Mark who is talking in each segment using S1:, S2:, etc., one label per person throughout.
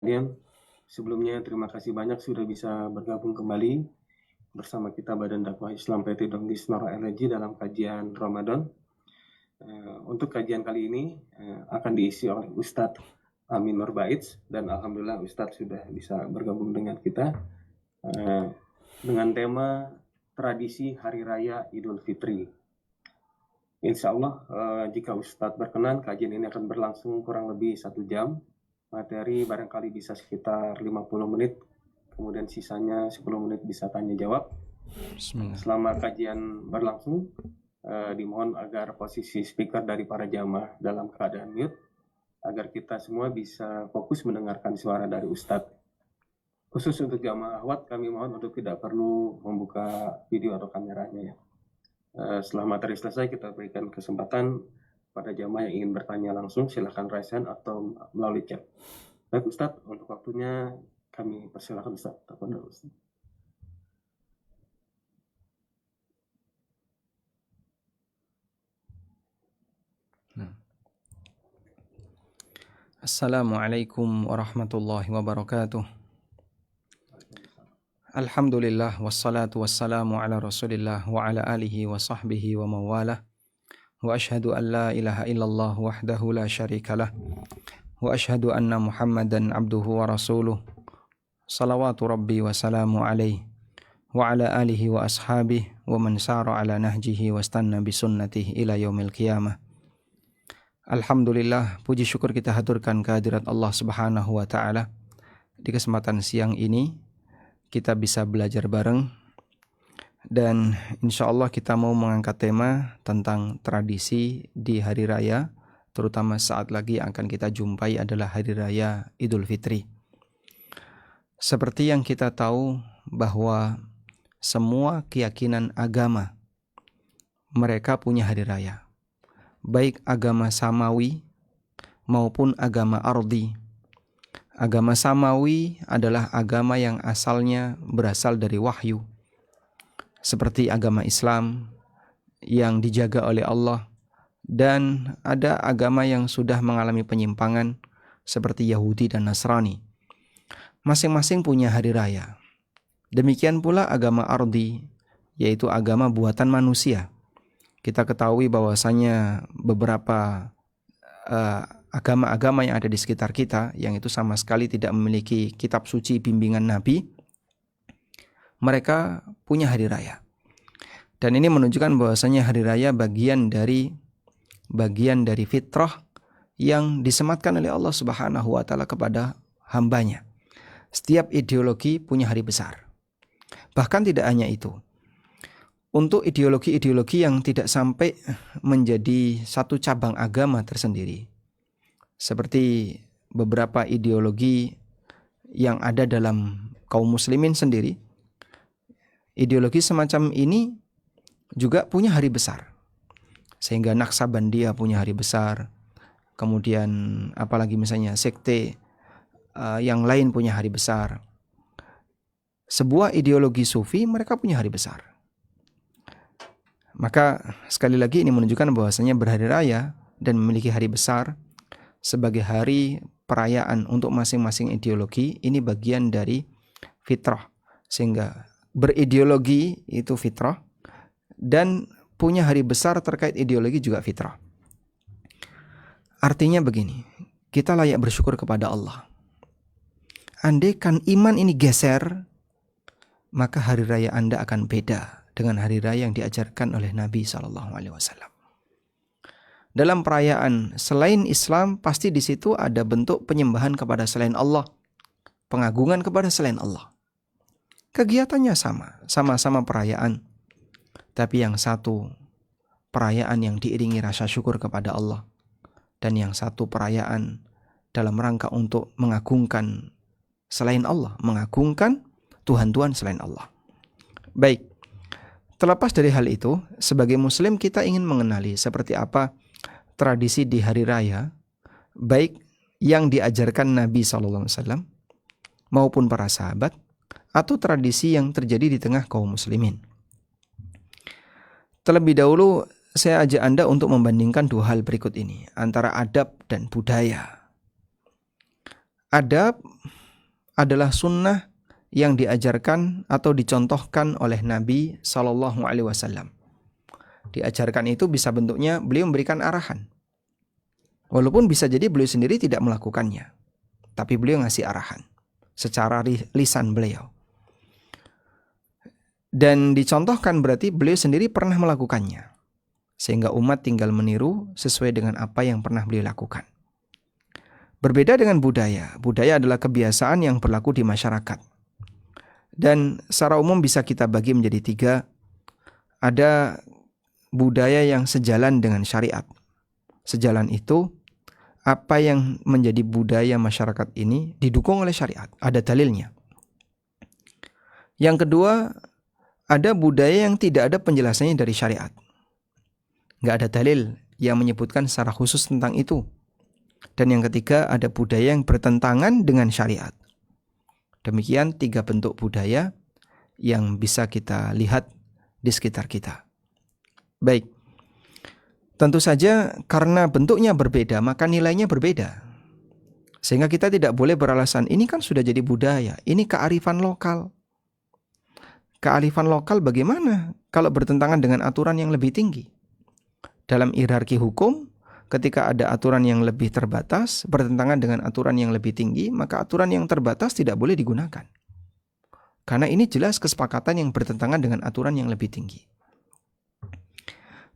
S1: sekalian, sebelumnya terima kasih banyak sudah bisa bergabung kembali bersama kita Badan Dakwah Islam PT Dongdis Nora LG dalam kajian Ramadan. Untuk kajian kali ini akan diisi oleh Ustadz Amin Nurbaits, dan Alhamdulillah Ustadz sudah bisa bergabung dengan kita dengan tema tradisi Hari Raya Idul Fitri. Insya Allah jika Ustadz berkenan, kajian ini akan berlangsung kurang lebih 1 jam. Materi barangkali bisa sekitar 50 menit, kemudian sisanya 10 menit bisa tanya jawab. Selama kajian berlangsung, dimohon agar posisi speaker dari para jamaah dalam keadaan mute, agar kita semua bisa fokus mendengarkan suara dari Ustadz. Khusus untuk jamaah akhwat, kami mohon untuk tidak perlu membuka video atau kameranya ya. Setelah materi selesai, kita berikan kesempatan pada jamaah yang ingin bertanya langsung, silakan raise hand atau melalui chat. Baik Ustadz, untuk waktunya kami persilakan Ustadz. Tafadhol Ustadz.
S2: Assalamualaikum warahmatullahi wabarakatuh. Alhamdulillah wassalatu wassalamu ala Rasulillah wa ala alihi wa sahbihi wa mawalah. Wa ashhadu an la ilaha illallah wahdahu la syarikalah. Wa ashhadu anna Muhammadan abduhu wa rasuluh. Salawatu rabbi wa salamu alaihi wa ala alihi wa ashabihi wa man sara ala nahjihi wa istanna bi sunnatihi ila yaumil qiyamah. Alhamdulillah, puji syukur kita haturkan kehadirat Allah Subhanahu wa taala. Di kesempatan siang ini kita bisa belajar bareng, dan insya Allah kita mau mengangkat tema tentang tradisi di hari raya, terutama saat lagi akan kita jumpai adalah hari raya Idul Fitri. Seperti yang kita tahu bahwa semua keyakinan agama mereka punya hari raya, baik agama samawi maupun agama ardi. Agama samawi adalah agama yang asalnya berasal dari wahyu, seperti agama Islam yang dijaga oleh Allah, dan ada agama yang sudah mengalami penyimpangan seperti Yahudi dan Nasrani. Masing-masing punya hari raya. Demikian pula agama ardi, yaitu agama buatan manusia. Kita ketahui bahwasanya beberapa agama-agama yang ada di sekitar kita, yang itu sama sekali tidak memiliki kitab suci bimbingan Nabi, mereka punya hari raya. Dan ini menunjukkan bahwasanya hari raya bagian dari fitrah yang disematkan oleh Allah Subhanahu wa taala kepada hambanya. Setiap ideologi punya hari besar. Bahkan tidak hanya itu. Untuk ideologi-ideologi yang tidak sampai menjadi satu cabang agama tersendiri, seperti beberapa ideologi yang ada dalam kaum muslimin sendiri, ideologi semacam ini juga punya hari besar. Sehingga Naksabandia punya hari besar, kemudian apalagi misalnya sekte yang lain punya hari besar. Sebuah ideologi sufi mereka punya hari besar. Maka sekali lagi ini menunjukkan bahwasanya berhari raya dan memiliki hari besar sebagai hari perayaan untuk masing-masing ideologi ini bagian dari fitrah. Sehingga berideologi itu fitrah, dan punya hari besar terkait ideologi juga fitrah. Artinya begini, kita layak bersyukur kepada Allah. Andaikan iman ini geser, maka hari raya Anda akan beda dengan hari raya yang diajarkan oleh Nabi SAW. Dalam perayaan selain Islam, pasti di situ ada bentuk penyembahan kepada selain Allah, pengagungan kepada selain Allah. Kegiatannya sama-sama perayaan, tapi yang satu perayaan yang diiringi rasa syukur kepada Allah, dan yang satu perayaan dalam rangka untuk mengagungkan selain Allah, mengagungkan Tuhan-Tuhan selain Allah. Baik, terlepas dari hal itu, sebagai muslim kita ingin mengenali seperti apa tradisi di hari raya, baik yang diajarkan Nabi SAW maupun para sahabat, atau tradisi yang terjadi di tengah kaum muslimin. Terlebih dahulu, saya ajak Anda untuk membandingkan dua hal berikut ini, antara adab dan budaya. adab adalah sunnah yang diajarkan atau dicontohkan oleh Nabi Sallallahu Alaihi Wasallam. Diajarkan itu bisa bentuknya beliau memberikan arahan. Walaupun bisa jadi beliau sendiri tidak melakukannya, tapi beliau ngasih arahan secara lisan beliau. Dan dicontohkan berarti beliau sendiri pernah melakukannya, sehingga umat tinggal meniru sesuai dengan apa yang pernah beliau lakukan. Berbeda dengan budaya. Budaya adalah kebiasaan yang berlaku di masyarakat. Dan secara umum bisa kita bagi menjadi 3. Ada budaya yang sejalan dengan syariat. Sejalan itu, apa yang menjadi budaya masyarakat ini didukung oleh syariat. Ada dalilnya. Yang kedua, ada budaya yang tidak ada penjelasannya dari syariat. Nggak ada dalil yang menyebutkan secara khusus tentang itu. Dan yang ketiga, ada budaya yang bertentangan dengan syariat. Demikian 3 bentuk budaya yang bisa kita lihat di sekitar kita. Baik, tentu saja karena bentuknya berbeda, maka nilainya berbeda. Sehingga kita tidak boleh beralasan, ini kan sudah jadi budaya, ini kearifan lokal. Kearifan lokal bagaimana kalau bertentangan dengan aturan yang lebih tinggi? Dalam hierarki hukum, ketika ada aturan yang lebih terbatas, bertentangan dengan aturan yang lebih tinggi, maka aturan yang terbatas tidak boleh digunakan. Karena ini jelas kesepakatan yang bertentangan dengan aturan yang lebih tinggi.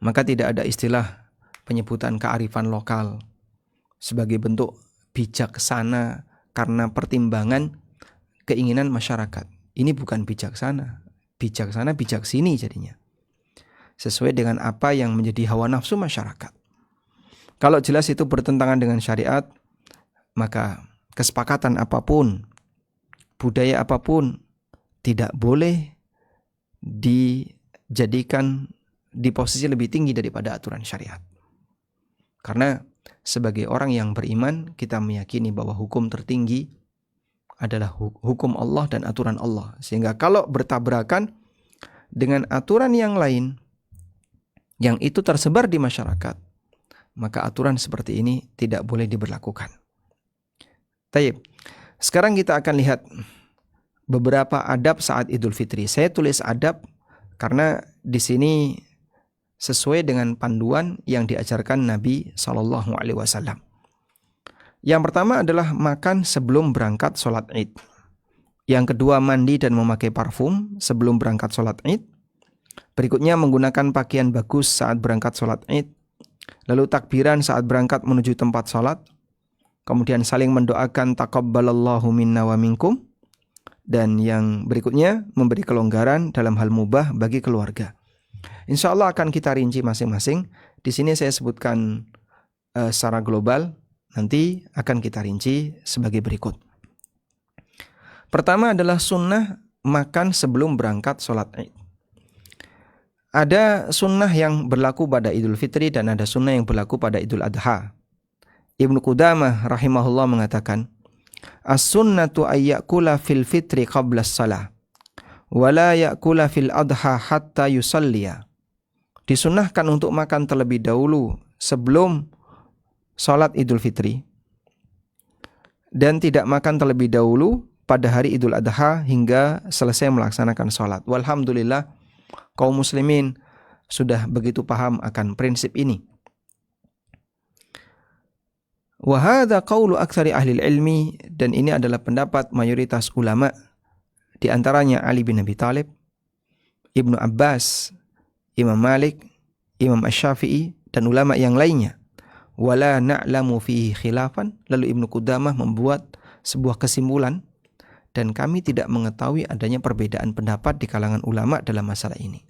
S2: Maka tidak ada istilah penyebutan kearifan lokal sebagai bentuk bijaksana karena pertimbangan keinginan masyarakat. Ini bukan bijaksana. Bijaksana bijaksini jadinya. Sesuai dengan apa yang menjadi hawa nafsu masyarakat. Kalau jelas itu bertentangan dengan syariat, maka kesepakatan apapun, budaya apapun tidak boleh dijadikan di posisi lebih tinggi daripada aturan syariat. Karena sebagai orang yang beriman, kita meyakini bahwa hukum tertinggi adalah hukum Allah dan aturan Allah. Sehingga kalau bertabrakan dengan aturan yang lain, yang itu tersebar di masyarakat, maka aturan seperti ini tidak boleh diberlakukan. Taib. Sekarang kita akan lihat beberapa adab saat Idul Fitri. Saya tulis adab karena di sini sesuai dengan panduan yang diajarkan Nabi Sallallahu Alaihi Wasallam. Yang pertama adalah makan sebelum berangkat sholat Id. Yang kedua, mandi dan memakai parfum sebelum berangkat sholat Id. Berikutnya, menggunakan pakaian bagus saat berangkat sholat Id. Lalu takbiran saat berangkat menuju tempat sholat. Kemudian saling mendoakan taqabbalallahu minna wa minkum. Dan yang berikutnya, memberi kelonggaran dalam hal mubah bagi keluarga. Insya Allah akan kita rinci masing-masing. Di sini saya sebutkan secara global. Nanti akan kita rinci sebagai berikut. Pertama adalah sunnah makan sebelum berangkat sholat Id. Ada sunnah yang berlaku pada Idul Fitri dan ada sunnah yang berlaku pada Idul Adha. Ibnu Qudamah rahimahullah mengatakan, as-sunnatu ayyakula fil fitri qabla as-salah, wa la yakula fil adha hatta yusalliya. Disunnahkan untuk makan terlebih dahulu sebelum sholat Idul Fitri dan tidak makan terlebih dahulu pada hari Idul Adha hingga selesai melaksanakan sholat. Walhamdulillah, kaum muslimin sudah begitu paham akan prinsip ini. Wa hadza qaulu aktsari ahli ilmi, dan ini adalah pendapat mayoritas ulama, di antaranya Ali bin Abi Thalib, Ibnu Abbas, Imam Malik, Imam Asy-Syafi'i dan ulama yang lainnya. Wala na'lamu fihi khilafan. Lalu Ibnu Qudamah membuat sebuah kesimpulan, dan kami tidak mengetahui adanya perbedaan pendapat di kalangan ulama dalam masalah ini.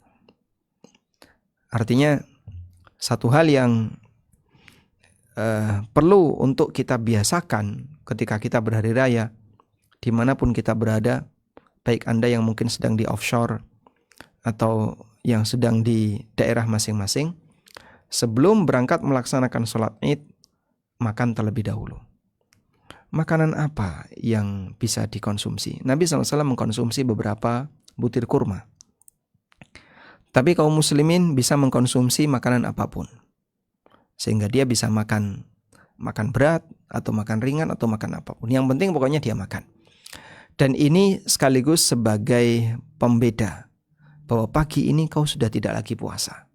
S2: Artinya satu hal yang perlu untuk kita biasakan ketika kita berhari raya, dimanapun kita berada, baik Anda yang mungkin sedang di offshore atau yang sedang di daerah masing-masing, sebelum berangkat melaksanakan sholat Id, makan terlebih dahulu. Makanan apa yang bisa dikonsumsi? Nabi SAW mengkonsumsi beberapa butir kurma. Tapi kaum muslimin bisa mengkonsumsi makanan apapun. Sehingga dia bisa makan makan berat atau makan ringan atau makan apapun. Yang penting pokoknya dia makan. Dan ini sekaligus sebagai pembeda bahwa pagi ini kau sudah tidak lagi puasa.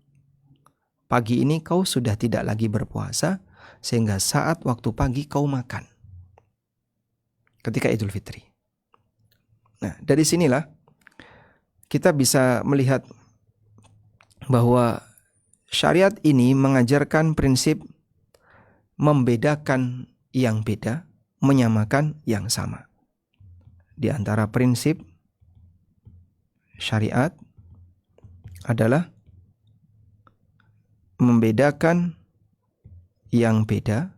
S2: Pagi ini kau sudah tidak lagi berpuasa, sehingga saat waktu pagi kau makan ketika Idul Fitri. Nah, dari sinilah kita bisa melihat bahwa syariat ini mengajarkan prinsip membedakan yang beda, menyamakan yang sama. Di antara prinsip syariat adalah membedakan yang beda,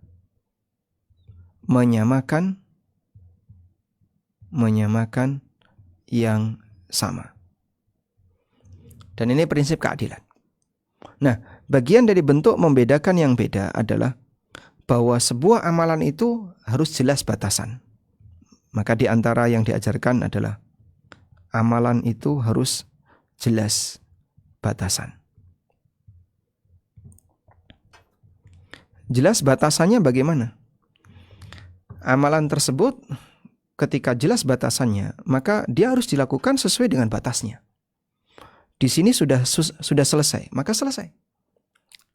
S2: menyamakan yang sama. Dan ini prinsip keadilan. Nah, bagian dari bentuk membedakan yang beda adalah bahwa sebuah amalan itu harus jelas batasan. Maka di antara yang diajarkan adalah amalan itu harus jelas batasan. Jelas batasannya bagaimana? Amalan tersebut ketika jelas batasannya, maka dia harus dilakukan sesuai dengan batasnya. Di sini sudah selesai, maka selesai.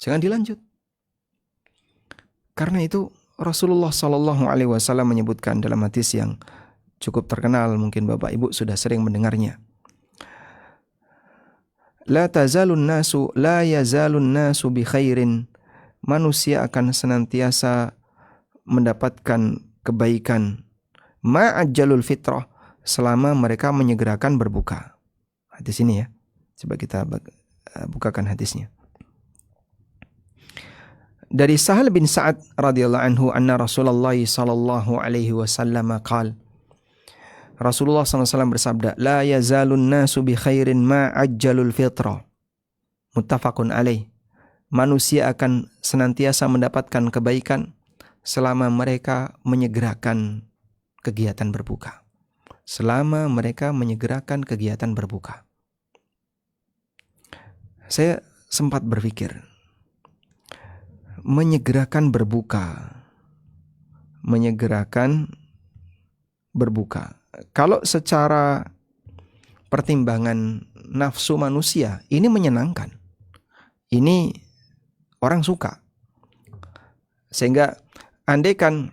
S2: Jangan dilanjut. Karena itu Rasulullah SAW menyebutkan dalam hadis yang cukup terkenal, mungkin Bapak Ibu sudah sering mendengarnya. La yazalun nasu bi khairin. Manusia akan senantiasa mendapatkan kebaikan ma'ajjalul fitrah, selama mereka menyegerakan berbuka. Hadis ini ya. Coba kita bukakan hadisnya. Dari Sahal bin Sa'ad radhiyallahu anhu anna Rasulullah sallallahu alaihi wasallam qaal, Rasulullah SAW bersabda, la yazalun nasu bi khairin ma ajjalul fitra. Muttafaqun alaih. Manusia akan senantiasa mendapatkan kebaikan selama mereka menyegerakan kegiatan berbuka. Selama mereka menyegerakan kegiatan berbuka. Saya sempat berpikir, menyegerakan berbuka. Kalau secara pertimbangan nafsu manusia, ini menyenangkan. Ini orang suka. Sehingga andaikan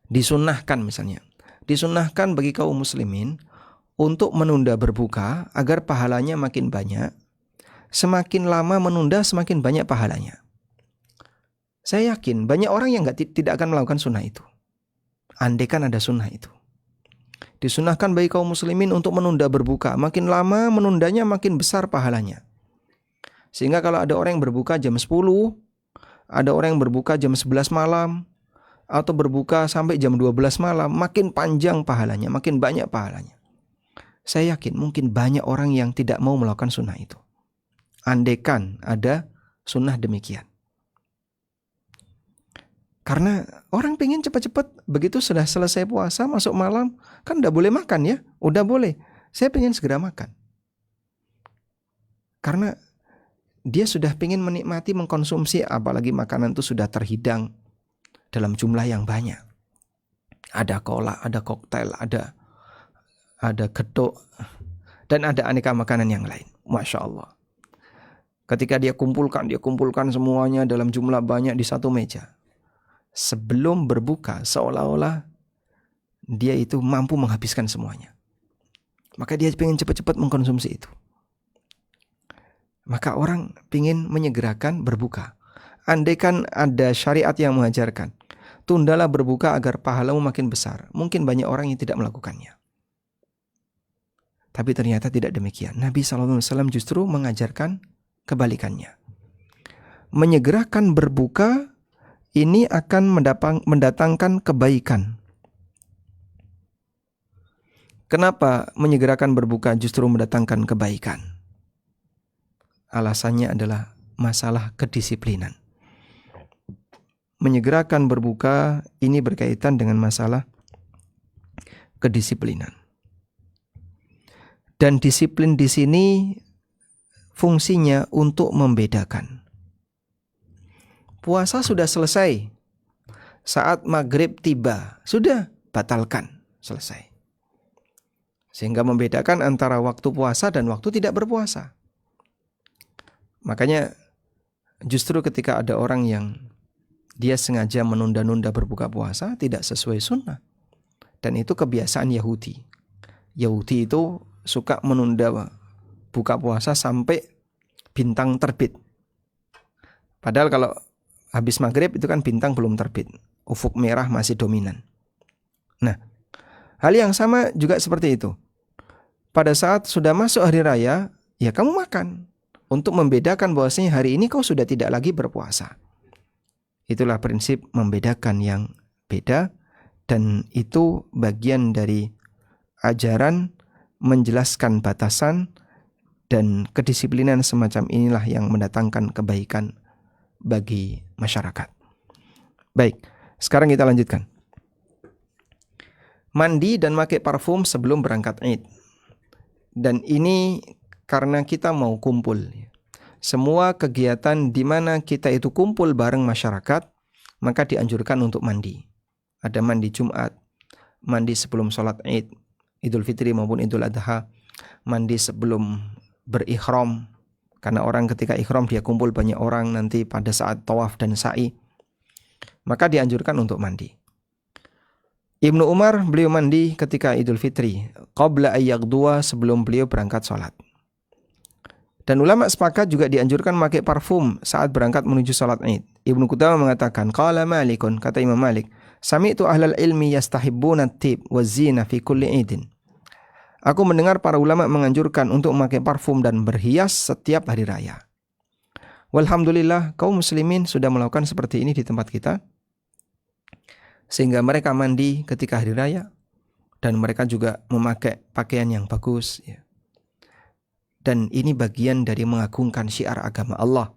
S2: disunnahkan misalnya, disunnahkan bagi kaum muslimin untuk menunda berbuka agar pahalanya makin banyak. Semakin lama menunda, semakin banyak pahalanya. Saya yakin banyak orang yang tidak akan melakukan sunnah itu. Andaikan ada sunnah itu. Disunahkan bagi kaum muslimin untuk menunda berbuka. Makin lama menundanya makin besar pahalanya. Sehingga kalau ada orang yang berbuka jam 10, ada orang yang berbuka jam 11 malam, atau berbuka sampai jam 12 malam, makin panjang pahalanya, makin banyak pahalanya. Saya yakin mungkin banyak orang yang tidak mau melakukan sunnah itu. Andaikan ada sunnah demikian. Karena orang pengen cepat-cepat, begitu sudah selesai puasa, masuk malam, kan udah boleh makan ya, udah boleh. Saya pengen segera makan. Karena dia sudah pengen menikmati, mengkonsumsi, apalagi makanan itu sudah terhidang dalam jumlah yang banyak. Ada kolak, ada koktail, ada gedok, dan ada aneka makanan yang lain. Masya Allah. Ketika dia kumpulkan semuanya dalam jumlah banyak di satu meja. Sebelum berbuka, seolah-olah dia itu mampu menghabiskan semuanya. Maka dia pengen cepat-cepat mengkonsumsi itu. Maka orang ingin menyegerakan berbuka. Andaikan ada syariat yang mengajarkan, tundalah berbuka agar pahalamu makin besar. Mungkin banyak orang yang tidak melakukannya. Tapi ternyata tidak demikian. Nabi SAW justru mengajarkan kebalikannya. Menyegerakan berbuka ini akan mendatangkan kebaikan. Kenapa menyegerakan berbuka justru mendatangkan kebaikan? Alasannya adalah masalah kedisiplinan. Menyegerakan berbuka ini berkaitan dengan masalah kedisiplinan. Dan disiplin di sini fungsinya untuk membedakan. Puasa sudah selesai, Saat maghrib tiba, sudah batalkan, selesai. Sehingga membedakan antara waktu puasa dan waktu tidak berpuasa. Makanya justru ketika ada orang yang dia sengaja menunda-nunda berbuka puasa, tidak sesuai sunnah. Dan itu kebiasaan Yahudi. Yahudi itu suka menunda buka puasa sampai bintang terbit. Padahal kalau habis maghrib itu kan bintang belum terbit. Ufuk merah masih dominan. Nah, hal yang sama juga seperti itu. Pada saat sudah masuk hari raya, ya kamu makan. Untuk membedakan bahwasanya hari ini kau sudah tidak lagi berpuasa. Itulah prinsip membedakan yang beda. Dan itu bagian dari ajaran menjelaskan batasan dan kedisiplinan semacam inilah yang mendatangkan kebaikan bagi masyarakat. Baik, sekarang kita lanjutkan. Mandi dan pakai parfum sebelum berangkat Id. Dan ini karena kita mau kumpul. Semua kegiatan di mana kita itu kumpul bareng masyarakat, maka dianjurkan untuk mandi. Ada mandi Jumat, mandi sebelum sholat Id, Idul Fitri maupun Idul Adha, mandi sebelum berikhram, karena orang ketika ikhram dia kumpul banyak orang nanti pada saat tawaf dan sa'i, maka dianjurkan untuk mandi. Ibnu Umar beliau mandi ketika Idul Fitri, qabla ayyaghdwa, sebelum beliau berangkat sholat. Dan ulama sepakat juga dianjurkan memakai parfum saat berangkat menuju sholat Id. Ibnu Qudamah mengatakan, qala Malikun, kata Imam Malik, sami'tu ahlal ilmi yastahibbuna at-tib wa zina fi kulli idin. Aku mendengar para ulama menganjurkan untuk memakai parfum dan berhias setiap hari raya. Walhamdulillah, kaum muslimin sudah melakukan seperti ini di tempat kita. Sehingga mereka mandi ketika hari raya dan mereka juga memakai pakaian yang bagus, ya. Dan ini bagian dari mengagungkan syiar agama Allah.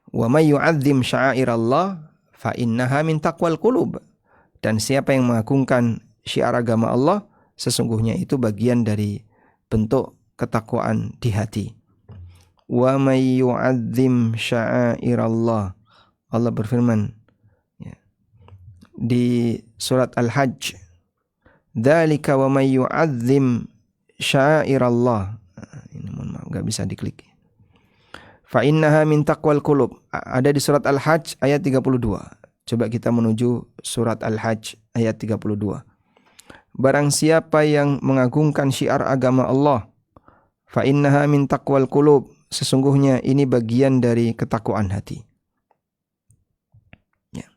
S2: Wa may yu'azzim sya'airallah fa innaha min taqwal qulub. Dan siapa yang mengagungkan syiar agama Allah, sesungguhnya itu bagian dari bentuk ketakwaan di hati. Wa may yu'azzim sya'airallah. Allah berfirman ya, di surat Al-Hajj, dzalika wa may yu'azzim sya'airallah. Ini mohon maaf, nggak bisa diklik. Fa innaha min taqwal qulub. Ada di surat Al-Hajj ayat 32. Coba kita menuju surat Al-Hajj ayat 32. Barang siapa yang mengagungkan syiar agama Allah, fa innaha min taqwal qulub, sesungguhnya ini bagian dari ketakwaan hati. Ya.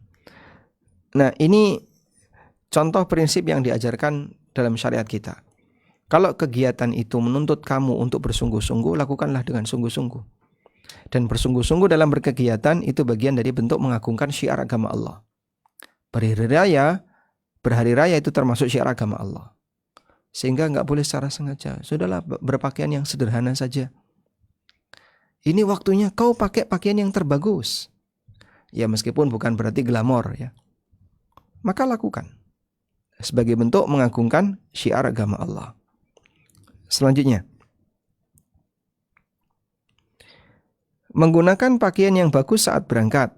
S2: Nah, ini contoh prinsip yang diajarkan dalam syariat kita. Kalau kegiatan itu menuntut kamu untuk bersungguh-sungguh, lakukanlah dengan sungguh-sungguh. Dan bersungguh-sungguh dalam berkegiatan itu bagian dari bentuk mengagungkan syiar agama Allah. Berhari raya itu termasuk syiar agama Allah. Sehingga nggak boleh secara sengaja. Sudahlah, berpakaian yang sederhana saja. Ini waktunya kau pakai pakaian yang terbagus. Ya meskipun bukan berarti glamor ya. Maka lakukan. Sebagai bentuk mengagungkan syiar agama Allah. Selanjutnya, menggunakan pakaian yang bagus saat berangkat.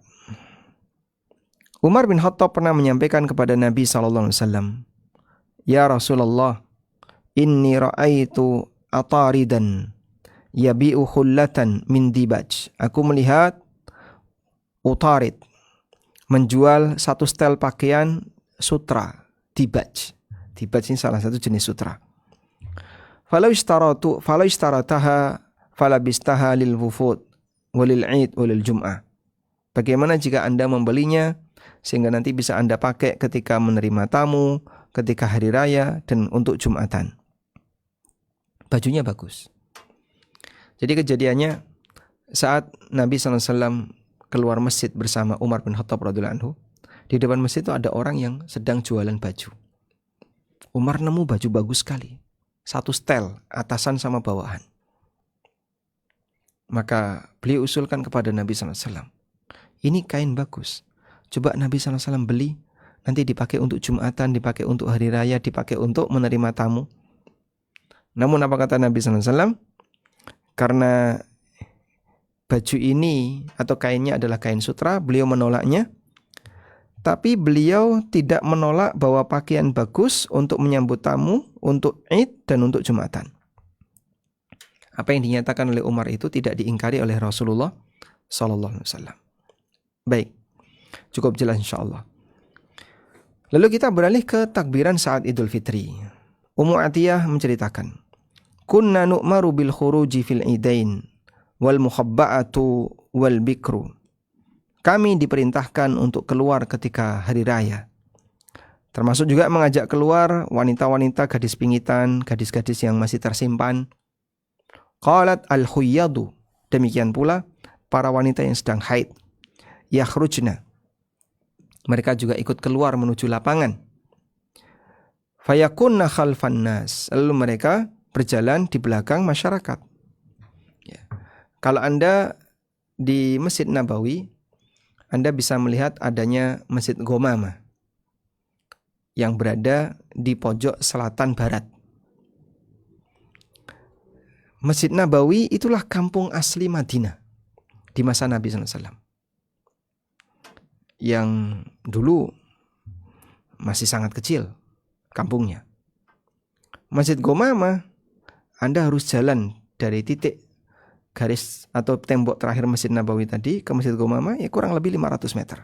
S2: Umar bin Khattab pernah menyampaikan kepada Nabi SAW, Ya Rasulullah, inni ra'aitu ataridan yabi'u khullatan min dibaj. Aku melihat utarid menjual satu setel pakaian sutra, dibaj. Dibaj ini salah satu jenis sutra. Falau istarataha falabistaha lil wufud walil id walil jum'ah. Bagaimana jika Anda membelinya sehingga nanti bisa Anda pakai ketika menerima tamu, ketika hari raya dan untuk Jumatan. Bajunya bagus. Jadi kejadiannya saat Nabi SAW keluar masjid bersama Umar bin Khattab radhiyallahu anhu, di depan masjid itu ada orang yang sedang jualan baju. Umar nemu baju bagus sekali. Satu setel, atasan sama bawahan. Maka beliau usulkan kepada Nabi SAW, ini kain bagus. Coba Nabi SAW beli, nanti dipakai untuk Jumatan, dipakai untuk hari raya, dipakai untuk menerima tamu. Namun apa kata Nabi SAW? Karena baju ini atau kainnya adalah kain sutra, beliau menolaknya. Tapi beliau tidak menolak bahwa pakaian bagus untuk menyambut tamu, untuk Id dan untuk Jumatan. Apa yang dinyatakan oleh Umar itu tidak diingkari oleh Rasulullah SAW. Baik, cukup jelas insyaAllah. Lalu kita beralih ke takbiran saat Idul Fitri. Ummu Atiyah menceritakan, kunna nu'maru bil khuruji fil idain wal mukhabba'atu wal bikru. Kami diperintahkan untuk keluar ketika hari raya. Termasuk juga mengajak keluar wanita-wanita gadis pingitan, gadis-gadis yang masih tersimpan. Qalat al-khuyyadu. Demikian pula para wanita yang sedang haid. Yakhrujna. Mereka juga ikut keluar menuju lapangan. Fayakunna khalfan nas. Lalu mereka berjalan di belakang masyarakat. Ya. Kalau Anda di Masjid Nabawi, Anda bisa melihat adanya Masjid Gomama yang berada di pojok selatan barat. Masjid Nabawi itulah kampung asli Madinah di masa Nabi SAW. Yang dulu masih sangat kecil kampungnya. Masjid Gomama, Anda harus jalan dari titik garis atau tembok terakhir Masjid Nabawi tadi ke Masjid Gomama ya kurang lebih 500 meter.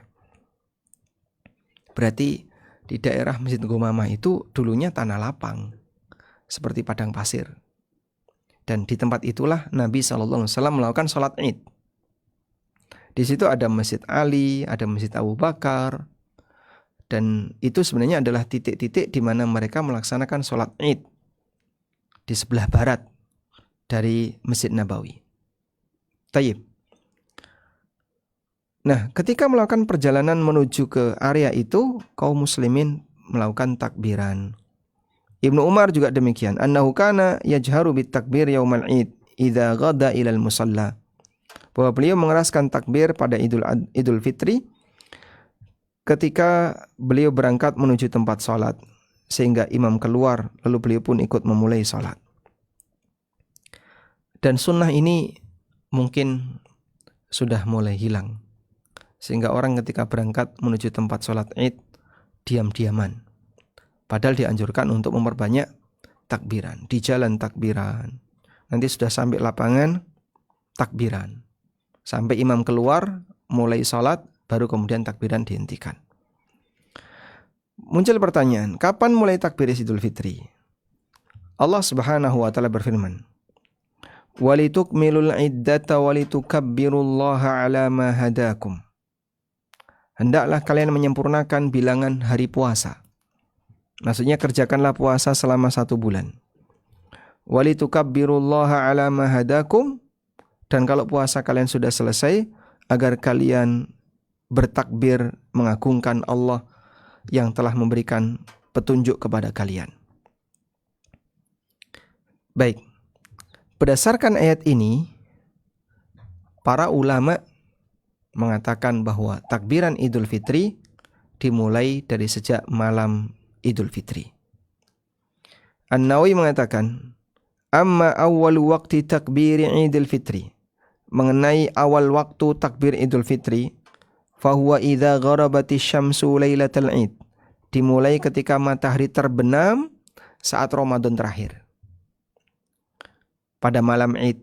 S2: Berarti di daerah Masjid Gomama itu dulunya tanah lapang seperti padang pasir. Dan di tempat itulah Nabi SAW melakukan sholat Id. Di situ ada Masjid Ali, ada Masjid Abu Bakar, dan itu sebenarnya adalah titik-titik di mana mereka melaksanakan sholat Id di sebelah barat dari Masjid Nabawi. Tayyib. Nah, ketika melakukan perjalanan menuju ke area itu, kaum muslimin melakukan takbiran. Ibnu Umar juga demikian. Annahu kana yajharu bit takbir yaumal Id idza ghada ilal musalla. Bahwa beliau mengeraskan takbir pada Idul Fitri ketika beliau berangkat menuju tempat sholat, sehingga imam keluar lalu beliau pun ikut memulai sholat. Dan sunnah ini mungkin sudah mulai hilang, sehingga orang ketika berangkat menuju tempat sholat Id diam-diaman, padahal dianjurkan untuk memperbanyak takbiran. Di jalan takbiran, nanti sudah sampai lapangan takbiran, sampai imam keluar mulai sholat baru kemudian takbiran dihentikan. Muncul pertanyaan, kapan mulai takbir Idul Fitri? Allah Subhanahu wa taala berfirman, walitukmilul iddata walitukabbirullaha ala ma hadakum. Hendaklah kalian menyempurnakan bilangan hari puasa. Maksudnya kerjakanlah puasa selama 1 bulan. Walitukabbirullaha ala ma hadakum. Dan kalau puasa kalian sudah selesai, agar kalian bertakbir mengagungkan Allah yang telah memberikan petunjuk kepada kalian. Baik. Berdasarkan ayat ini, para ulama mengatakan bahwa takbiran Idul Fitri dimulai dari sejak malam Idul Fitri. An-Nawawi mengatakan, amma awal waktu takbir Idul Fitri, mengenai awal waktu takbir Idul Fitri, fahuwa idza gharabatis syamsu lailatal Id, dimulai ketika matahari terbenam saat Ramadan terakhir, pada malam Id.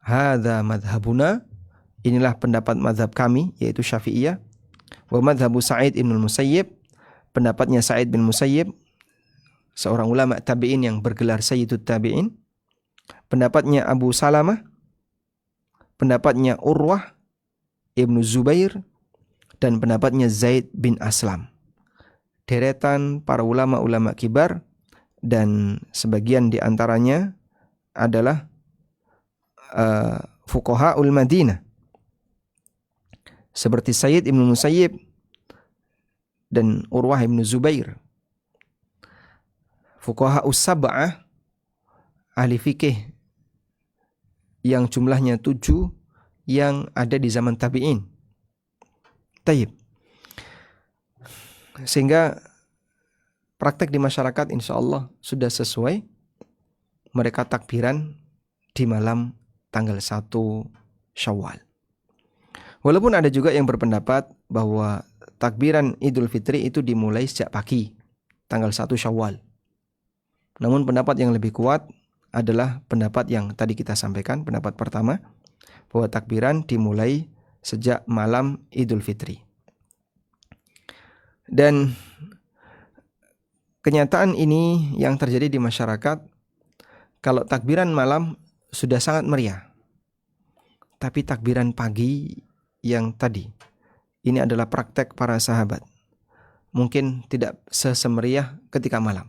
S2: Hadza madhabuna, inilah pendapat mazhab kami, yaitu Syafi'iyah. Wa madhabu Sa'id bin Musayyib, pendapatnya Sa'id bin Musayyib, seorang ulama tabi'in yang bergelar Sayyidut Tabi'in. Pendapatnya Abu Salamah, pendapatnya Urwah Ibnu Zubair, dan pendapatnya Zaid bin Aslam. Deretan para ulama-ulama kibar, dan sebagian di antaranya adalah fuqahaul Madinah seperti Sayyid Ibnu Musayyib dan Urwah Ibnu Zubair. Fuqahaus sab'ah, ahli fikih yang jumlahnya 7 yang ada di zaman tabi'in. Tayyib. Sehingga praktek di masyarakat insyaallah sudah sesuai. Mereka takbiran di malam tanggal 1 Syawal. Walaupun ada juga yang berpendapat bahwa takbiran Idul Fitri itu dimulai sejak pagi, tanggal 1 Syawal. Namun pendapat yang lebih kuat adalah pendapat yang tadi kita sampaikan, pendapat pertama, bahwa takbiran dimulai sejak malam Idul Fitri. Dan kenyataan ini yang terjadi di masyarakat, kalau takbiran malam sudah sangat meriah. Tapi takbiran pagi yang tadi, ini adalah praktek para sahabat, mungkin tidak sesemeriah ketika malam.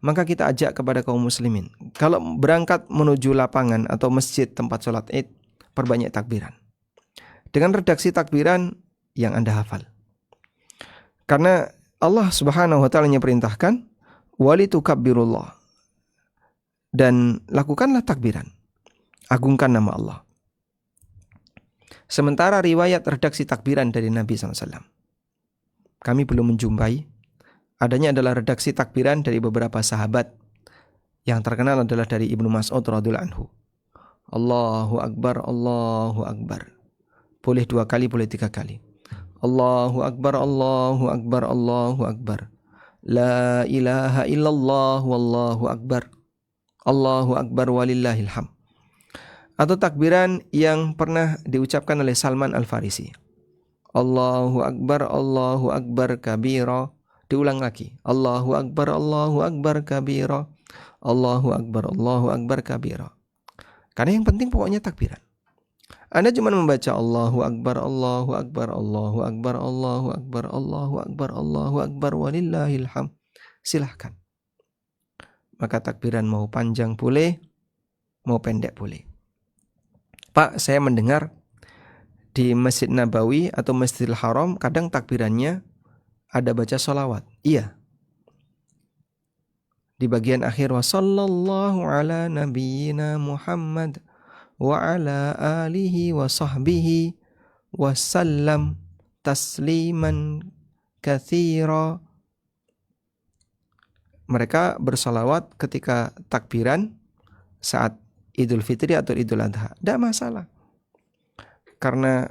S2: Maka kita ajak kepada kaum muslimin, kalau berangkat menuju lapangan atau masjid tempat sholat id, perbanyak takbiran. Dengan redaksi takbiran yang Anda hafal. Karena Allah Subhanahu wa taala perintahkan walitukabbirullah, dan lakukanlah takbiran, agungkan nama Allah. Sementara riwayat redaksi takbiran dari Nabi SAW, kami belum menjumpai. Adanya adalah redaksi takbiran dari beberapa sahabat. Yang terkenal adalah dari Ibnu Mas'ud radhiyallahu anhu. Allahu Akbar, Allahu Akbar. Boleh 2 kali, boleh 3 kali. Allahu Akbar, Allahu Akbar, Allahu Akbar. La ilaha illallah, wallahu Akbar. Allahu Akbar walillahil hamd. Atau takbiran yang pernah diucapkan oleh Salman Al-Farisi. Allahu Akbar kabira. Diulang lagi. Allahu Akbar kabira. Allahu Akbar kabira. Karena yang penting pokoknya takbiran. Anda cuma membaca Allahu Akbar, Allahu Akbar, Allahu Akbar, Allahu Akbar, Allahu Akbar, Allahu Akbar walillahil hamd. Silahkan. Maka takbiran mau panjang boleh, mau pendek boleh. Pak, saya mendengar di Masjid Nabawi atau Masjidil Haram kadang takbirannya ada baca sholawat. Iya. Di bagian akhir wa sallallahu ala nabiyyina Muhammad wa ala alihi wa sahbihi wa sallam tasliman katsira. Mereka bersalawat ketika takbiran saat Idul Fitri atau Idul Adha. Tidak masalah. Karena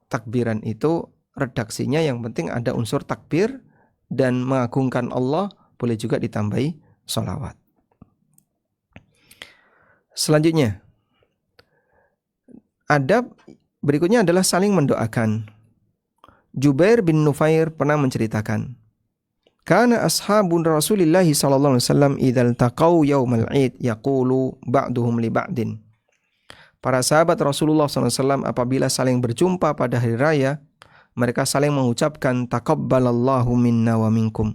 S2: takbiran itu redaksinya yang penting ada unsur takbir dan mengagungkan Allah, boleh juga ditambahi sholawat. Selanjutnya, adab berikutnya adalah saling mendoakan. Jubair bin Nufair pernah menceritakan, kana ashabun Rasulillah sallallahu alaihi wasallam idzal taqau yaumal id yaqulu ba'duhum li ba'din. Para sahabat Rasulullah SAW apabila saling berjumpa pada hari raya, mereka saling mengucapkan taqabbalallahu minna wa minkum.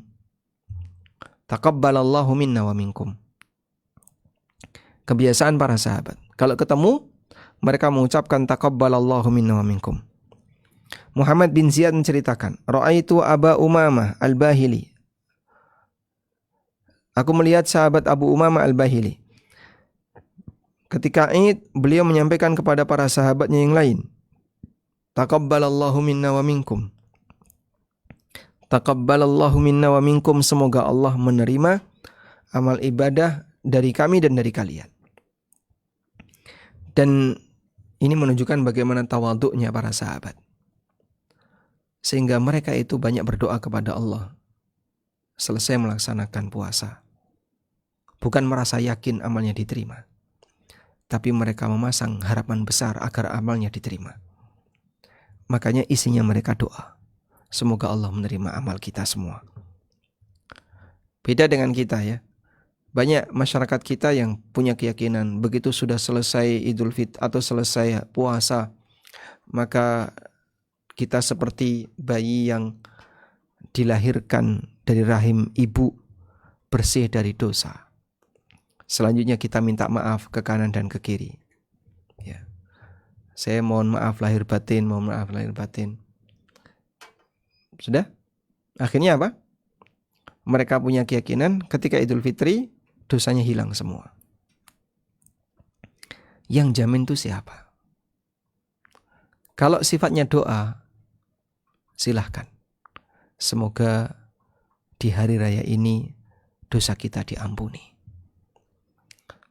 S2: Taqabbalallahu minna wa minkum. Kebiasaan para sahabat. Kalau ketemu, mereka mengucapkan taqabbalallahu minna wa minkum. Muhammad bin Ziyad menceritakan, ra'aitu Aba Umamah Al-Bahili. Aku melihat sahabat Abu Umamah Al-Bahili. Ketika Id, beliau menyampaikan kepada para sahabatnya yang lain, taqabbalallahu minna wa minkum. Taqabbalallahu minna wa minkum. Semoga Allah menerima amal ibadah dari kami dan dari kalian. Dan ini menunjukkan bagaimana tawaduknya para sahabat. Sehingga mereka itu banyak berdoa kepada Allah selesai melaksanakan puasa. Bukan merasa yakin amalnya diterima, tapi mereka memasang harapan besar agar amalnya diterima. Makanya isinya mereka doa. Semoga Allah menerima amal kita semua. Beda dengan kita ya. Banyak masyarakat kita yang punya keyakinan begitu sudah selesai Idul Fitri atau selesai puasa, maka kita seperti bayi yang dilahirkan dari rahim ibu, bersih dari dosa. Selanjutnya kita minta maaf ke kanan dan ke kiri. Ya. Saya mohon maaf lahir batin, mohon maaf lahir batin. Sudah? Akhirnya apa? Mereka punya keyakinan ketika Idul Fitri dosanya hilang semua. Yang jamin itu siapa? Kalau sifatnya doa, silahkan. Semoga di hari raya ini dosa kita diampuni.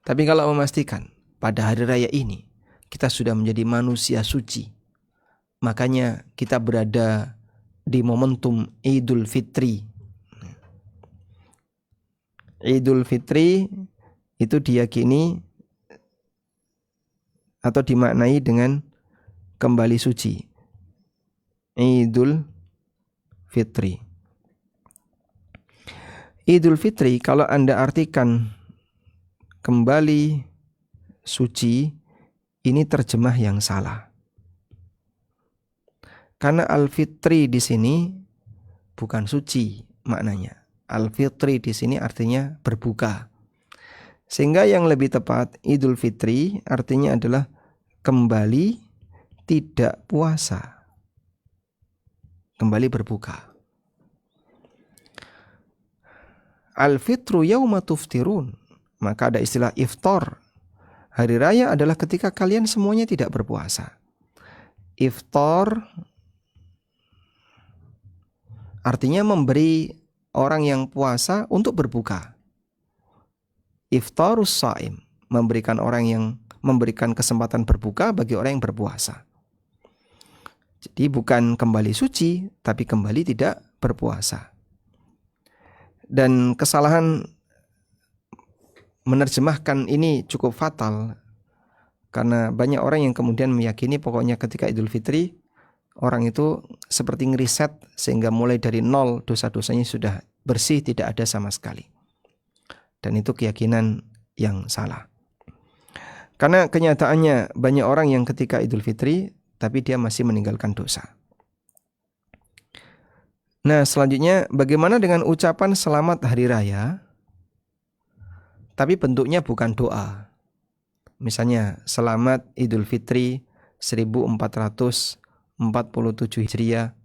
S2: Tapi kalau memastikan pada hari raya ini kita sudah menjadi manusia suci, makanya kita berada di momentum Idul Fitri. Idul Fitri itu diyakini atau dimaknai dengan kembali suci. Idul Fitri. Idul Fitri kalau Anda artikan kembali suci, ini terjemah yang salah. Karena Al-Fitri di sini bukan suci maknanya. Al-Fitri di sini artinya berbuka. Sehingga yang lebih tepat Idul Fitri artinya adalah kembali tidak puasa. Kembali berbuka. Al-Fitru yauma tuftirun. Maka ada istilah iftar. Hari raya adalah ketika kalian semuanya tidak berpuasa. Iftar artinya memberi orang yang puasa untuk berbuka. Iftarus shaim, memberikan kesempatan berbuka bagi orang yang berpuasa. Jadi bukan kembali suci, tapi kembali tidak berpuasa. Dan kesalahan menerjemahkan ini cukup fatal, karena banyak orang yang kemudian meyakini pokoknya ketika Idul Fitri orang itu seperti ngeriset sehingga mulai dari nol dosa-dosanya sudah bersih, tidak ada sama sekali. Dan itu keyakinan yang salah. Karena kenyataannya banyak orang yang ketika Idul Fitri tapi dia masih meninggalkan dosa. Nah, selanjutnya bagaimana dengan ucapan selamat hari raya tapi bentuknya bukan doa. Misalnya selamat Idul Fitri 1447 Hijriah.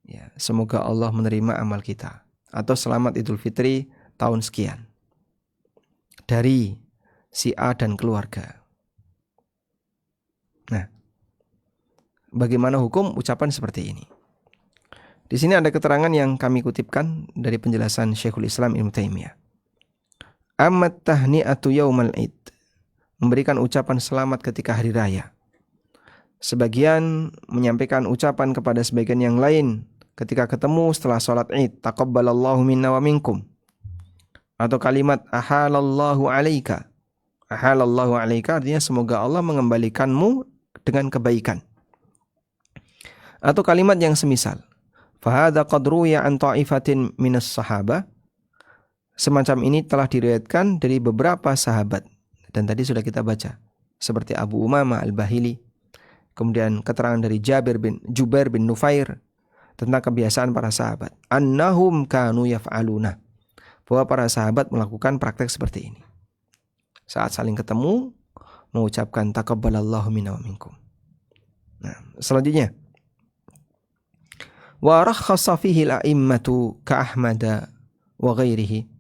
S2: Ya, semoga Allah menerima amal kita. Atau selamat Idul Fitri tahun sekian. Dari si A dan keluarga. Nah, bagaimana hukum ucapan seperti ini? Di sini ada keterangan yang kami kutipkan dari penjelasan Syekhul Islam Ibnu Taimiyah. Ammat tahni'atu yaumal id, memberikan ucapan selamat ketika hari raya. Sebagian menyampaikan ucapan kepada sebagian yang lain ketika ketemu setelah sholat id. Taqabbalallahu minna wa minkum. Atau kalimat ahalallahu alaika. Ahalallahu alaika artinya semoga Allah mengembalikanmu dengan kebaikan. Atau kalimat yang semisal. Fahadha qad ruya an ta'ifatin minas sahabah. Semacam ini telah diriwayatkan dari beberapa sahabat. Dan tadi sudah kita baca. Seperti Abu Umamah Al-Bahili. Kemudian keterangan dari Jubair bin Nufair. Tentang kebiasaan para sahabat. Annahum kanu yaf'aluna. Bahwa para sahabat melakukan praktek seperti ini. Saat saling ketemu, mengucapkan taqabbalallahu minna wa minkum. Nah, selanjutnya. Wa rakhasa fihi al-a'immatu ka-Ahmad wa ghairihi.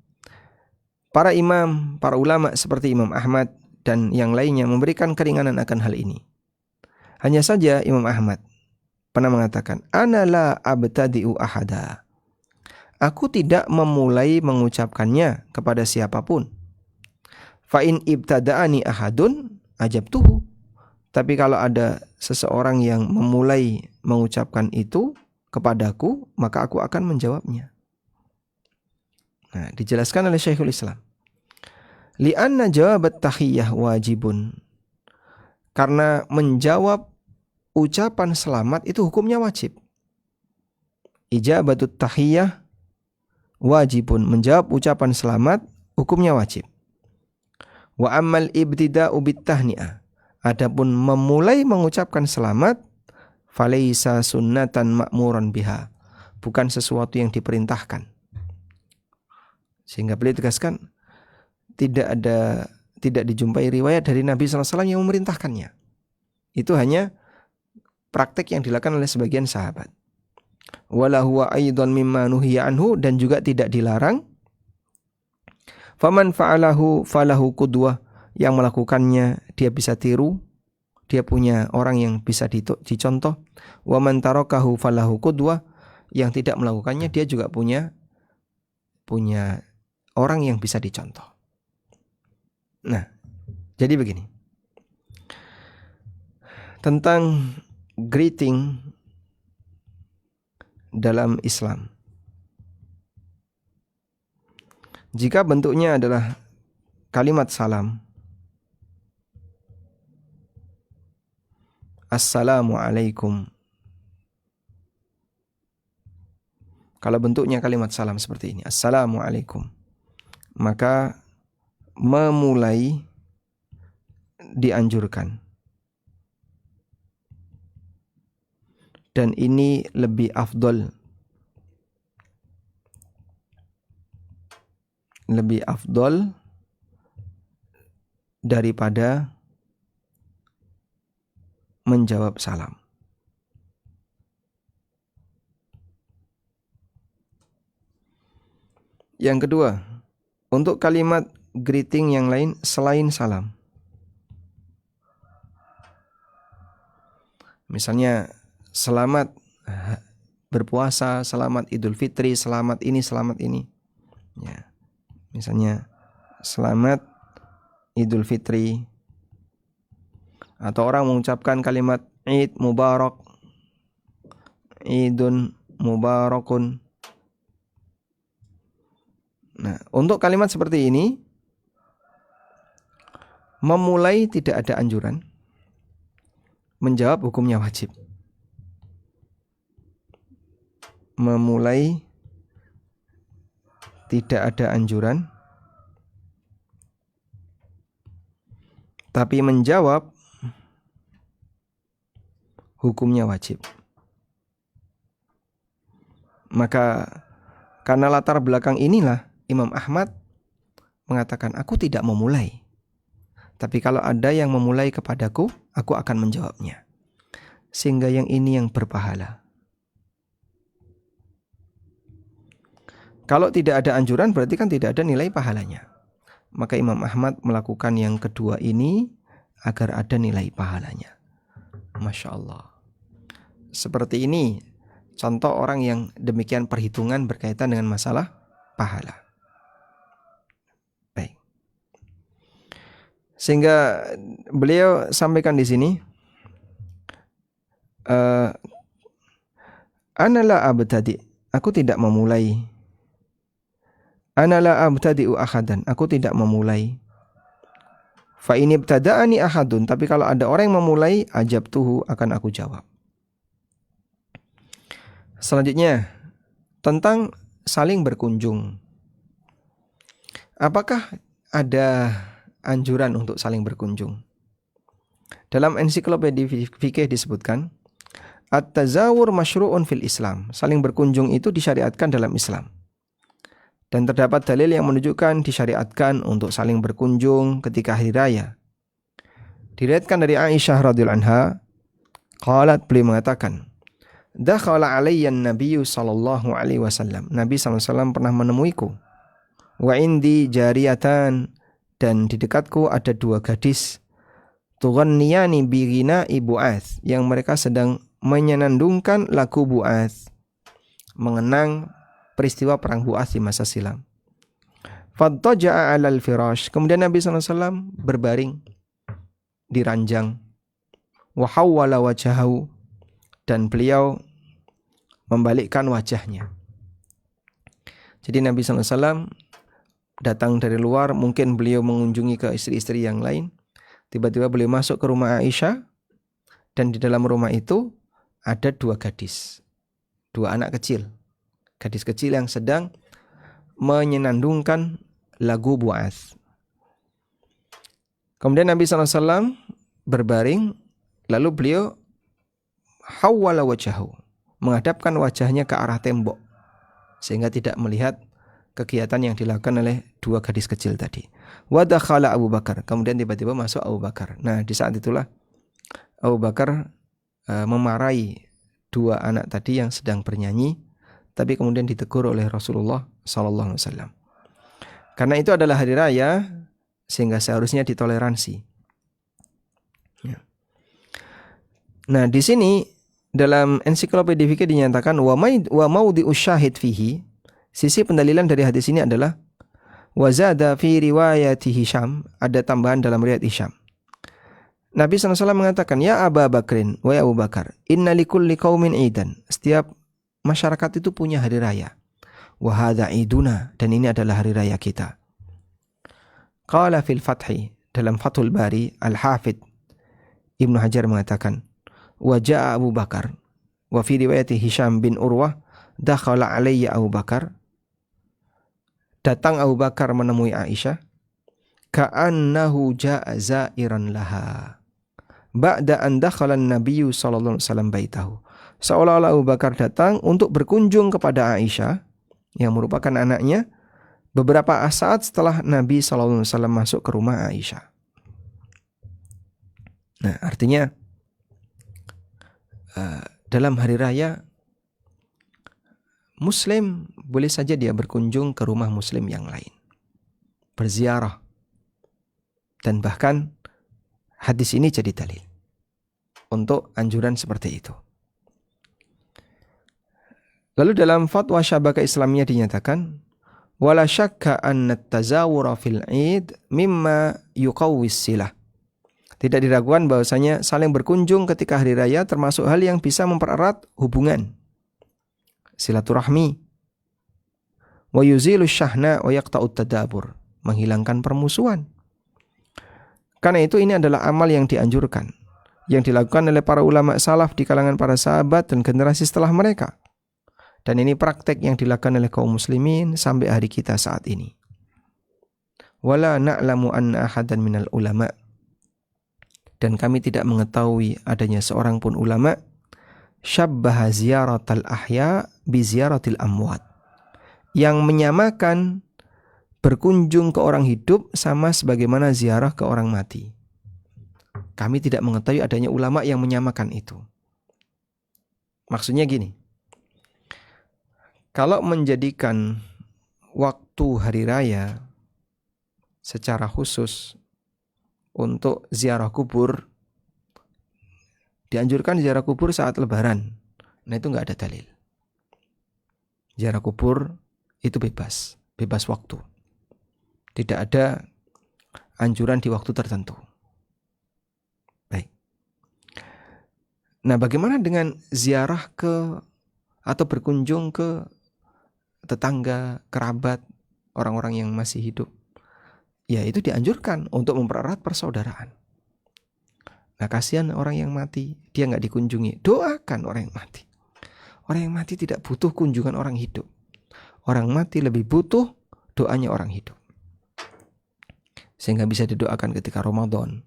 S2: Para imam, para ulama seperti Imam Ahmad dan yang lainnya memberikan keringanan akan hal ini. Hanya saja Imam Ahmad pernah mengatakan, ana la abtadi'u ahada. Aku tidak memulai mengucapkannya kepada siapapun. Fa in ibtada'ani ahadun ajabtuhu. Tapi kalau ada seseorang yang memulai mengucapkan itu kepadaku, maka aku akan menjawabnya. Nah, dijelaskan oleh Syekhul Islam. Li'anna jawabat tahiyyah wajibun. Karena menjawab ucapan selamat itu hukumnya wajib. Ijabatut tahiyyah wajibun, menjawab ucapan selamat hukumnya wajib. Wa ammal ibtida'u bitahni'ah, adapun memulai mengucapkan selamat, falaisa sunnatan ma'muran biha, bukan sesuatu yang diperintahkan. Sehingga beliau tegaskan tidak dijumpai riwayat dari Nabi SAW yang memerintahkannya. Itu hanya praktek yang dilakukan oleh sebagian sahabat. Wala huwa aidan mimma nuhiya anhu, dan juga tidak dilarang. Faman fa'alahu falahu qudwah, yang melakukannya dia bisa tiru, dia punya orang yang bisa dicontoh. Wa man tarakahu falahu qudwah, yang tidak melakukannya dia juga punya orang yang bisa dicontoh. Nah, jadi begini. Tentang greeting dalam Islam. Jika bentuknya adalah kalimat salam, Assalamualaikum. Kalau bentuknya kalimat salam seperti ini, Assalamualaikum, maka memulai dianjurkan. Dan ini lebih afdol. Lebih afdol daripada menjawab salam. Yang kedua, untuk kalimat greeting yang lain selain salam. Misalnya, selamat berpuasa, selamat Idul Fitri, selamat ini, selamat ini. Ya. Misalnya, selamat Idul Fitri. Atau orang mengucapkan kalimat Id Mubarak, Idun Mubarakun. Nah, untuk kalimat seperti ini, memulai tidak ada anjuran, menjawab hukumnya wajib. Memulai tidak ada anjuran, tapi menjawab hukumnya wajib. Maka karena latar belakang inilah Imam Ahmad mengatakan, aku tidak memulai. Tapi kalau ada yang memulai kepadaku, aku akan menjawabnya. Sehingga yang ini yang berpahala. Kalau tidak ada anjuran, berarti kan tidak ada nilai pahalanya. Maka Imam Ahmad melakukan yang kedua ini agar ada nilai pahalanya. Masya Allah. Seperti ini contoh orang yang demikian perhitungan berkaitan dengan masalah pahala. Baik. Sehingga beliau sampaikan di sini, ana la abtadi, aku tidak memulai. Ana la abtadi'u ahadan, aku tidak memulai. Fa in ibtada'ani ahadun, tapi kalau ada orang yang memulai, ajabtuhu, akan aku jawab. Selanjutnya, tentang saling berkunjung. Apakah ada anjuran untuk saling berkunjung? Dalam ensiklopedia fikih disebutkan, at-tazawur masyru'un fil Islam. Saling berkunjung itu disyariatkan dalam Islam. Dan terdapat dalil yang menunjukkan disyariatkan untuk saling berkunjung ketika hari raya. Diriwayatkan dari Aisyah radhiyallahu anha, qalat, beliau mengatakan, dakhala alayya an-nabiyyu sallallahu alaihi wasallam. Nabi sallallahu alaihi wasallam pernah menemuiku. Wa indi jariyatan, dan di dekatku ada dua gadis. Tughanniyani bi ghina'i Bu'ats, yang mereka sedang menyenandungkan lagu Bu'ats, mengenang peristiwa perang Bu'ats di masa silam. Fattaja'a 'alal firash, kemudian Nabi SAW berbaring di ranjang. Wa hawwala wajhahu, dan beliau membalikkan wajahnya. Jadi Nabi SAW datang dari luar, mungkin beliau mengunjungi ke istri-istri yang lain. Tiba-tiba beliau masuk ke rumah Aisyah, dan di dalam rumah itu ada dua gadis, dua anak kecil. Gadis kecil yang sedang menyenandungkan lagu Bu'ats. Kemudian Nabi SAW berbaring, lalu beliau hawwala wajhahu, menghadapkan wajahnya ke arah tembok, sehingga tidak melihat kegiatan yang dilakukan oleh dua gadis kecil tadi. Wa dakhala Abu Bakar, kemudian tiba-tiba masuk Abu Bakar. Nah, di saat itulah Abu Bakar memarahi dua anak tadi yang sedang bernyanyi, tapi kemudian ditegur oleh Rasulullah SAW. Karena itu adalah hari raya, sehingga seharusnya ditoleransi. Ya. Nah, di sini dalam ensiklopedia fikih dinyatakan wa maudhi'u syahid fihi, sisi pendalilan dari hadis ini adalah wa zada fi riwayati Hisham, ada tambahan dalam riwayat Hisham. Nabi SAW mengatakan, ya Aba Bakrin, wa ya Abu Bakar, inna likulli qaumin idan, setiap masyarakat itu punya hari raya. Wa hadza iduna, dan ini adalah hari raya kita. Qala fil Fathi, dalam Fathul Bari, Al-Hafidh Ibnu Hajar mengatakan, wa jaa Abu Bakar, wa fi riwayati Hisham bin Urwah, dakhala alayya Abu Bakar, datang Abu Bakar menemui Aisyah, ka'annahu jaa zairan laha ba'da an dakhala an-nabiyyu sallallahu alaihi wasallam baitahu. Seolah-olah Abu Bakar datang untuk berkunjung kepada Aisyah yang merupakan anaknya beberapa saat setelah Nabi sallallahu alaihi wasallam masuk ke rumah Aisyah. Nah, artinya dalam hari raya Muslim boleh saja dia berkunjung ke rumah Muslim yang lain, berziarah, dan bahkan hadis ini jadi dalil untuk anjuran seperti itu. Lalu dalam fatwa Syabakah Islamiyah dinyatakan, wala syakka anna at-tazawura fil 'id mimma yuqawwis silah. Tidak diragukan bahwasanya saling berkunjung ketika hari raya termasuk hal yang bisa mempererat hubungan, silaturahmi, wa yuzilu syahna wa yaqta'ut tadabur, menghilangkan permusuhan. Karena itu ini adalah amal yang dianjurkan, yang dilakukan oleh para ulama salaf di kalangan para sahabat dan generasi setelah mereka. Dan ini praktek yang dilakukan oleh kaum muslimin sampai hari kita saat ini. Wala na'lamu anna ahadan minal ulama, dan kami tidak mengetahui adanya seorang pun ulama syabbaha ziyaratal ahya bi ziyaratil amwat, yang menyamakan berkunjung ke orang hidup sama sebagaimana ziarah ke orang mati. Kami tidak mengetahui adanya ulama yang menyamakan itu. Maksudnya gini, kalau menjadikan waktu hari raya secara khusus untuk ziarah kubur, dianjurkan ziarah kubur saat lebaran, nah itu nggak ada dalil. Ziarah kubur itu bebas waktu. Tidak ada anjuran di waktu tertentu. Baik. Nah, bagaimana dengan ziarah ke atau berkunjung ke tetangga, kerabat, orang-orang yang masih hidup? Ya, itu dianjurkan untuk mempererat persaudaraan. Nah, kasihan orang yang mati, dia nggak dikunjungi. Doakan orang yang mati. Orang yang mati tidak butuh kunjungan orang hidup. Orang mati lebih butuh doanya orang hidup. Sehingga bisa didoakan ketika Ramadan,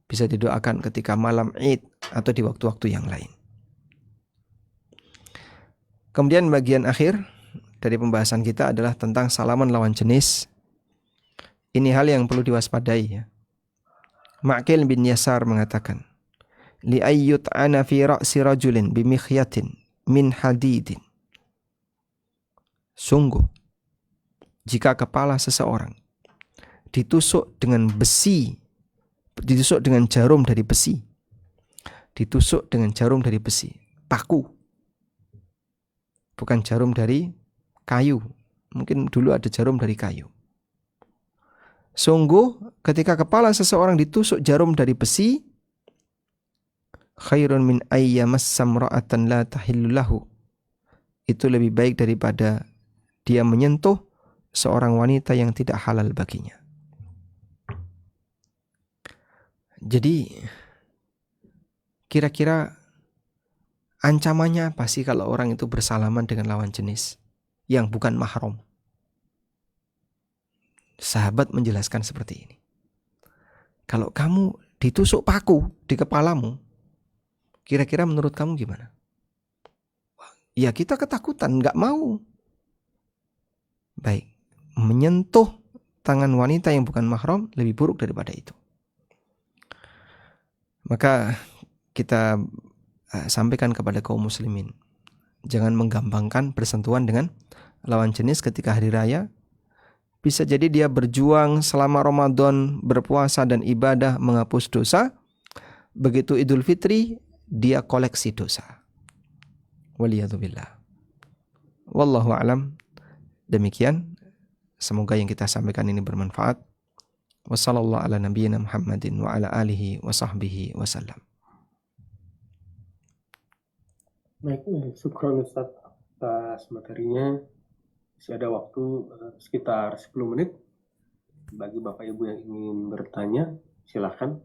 S2: bisa didoakan ketika malam Id atau di waktu-waktu yang lain. Kemudian bagian akhir dari pembahasan kita adalah tentang salaman lawan jenis. Ini hal yang perlu diwaspadai ya. Ma'qil bin Yasar mengatakan, li ayyut ana fi ra'si rajulin bimikhyatin min hadidin. Sungguh, jika kepala seseorang ditusuk dengan besi, ditusuk dengan jarum dari besi, ditusuk dengan jarum dari besi, paku, bukan jarum dari kayu. Mungkin dulu ada jarum dari kayu. Sungguh ketika kepala seseorang ditusuk jarum dari besi, khairun min ayyamassam ra'atan la tahillu lahu. Itu lebih baik daripada dia menyentuh seorang wanita yang tidak halal baginya. Jadi kira-kira ancamannya apa sih kalau orang itu bersalaman dengan lawan jenis yang bukan mahram? Sahabat menjelaskan seperti ini. Kalau kamu ditusuk paku di kepalamu, kira-kira menurut kamu gimana? Ya kita ketakutan, gak mau. Baik, menyentuh tangan wanita yang bukan mahram lebih buruk daripada itu. Maka kita sampaikan kepada kaum muslimin, jangan menggampangkan bersentuhan dengan lawan jenis ketika hari raya. Bisa jadi dia berjuang selama Ramadan, berpuasa dan ibadah menghapus dosa. Begitu Idul Fitri, dia koleksi dosa. Waliyadzubillah. Wallahu a'lam. Demikian. Semoga yang kita sampaikan ini bermanfaat. Wassallallahu ala nabiyyina Muhammadin wa ala alihi wa sahbihi wasallam.
S1: Baik, syukran Ustaz atas materinya. Masih ada waktu sekitar 10 menit. Bagi Bapak Ibu yang ingin bertanya, silakan.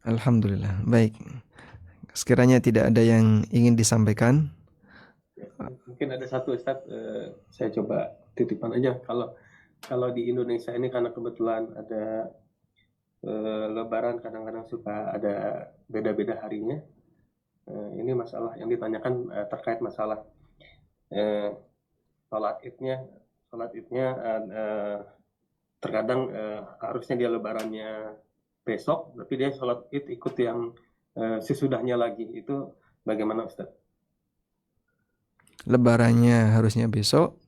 S2: Alhamdulillah. Baik. Sekiranya tidak ada yang ingin disampaikan.
S1: Ya, mungkin ada satu Ustadz, saya coba titipan aja. Kalau di Indonesia ini karena kebetulan ada Lebaran, kadang-kadang suka ada beda-beda harinya. Ini masalah yang ditanyakan terkait masalah sholat idnya. Terkadang harusnya dia lebarannya besok, tapi dia sholat id ikut yang sesudahnya lagi. Itu bagaimana Ustaz?
S2: Lebarannya harusnya besok,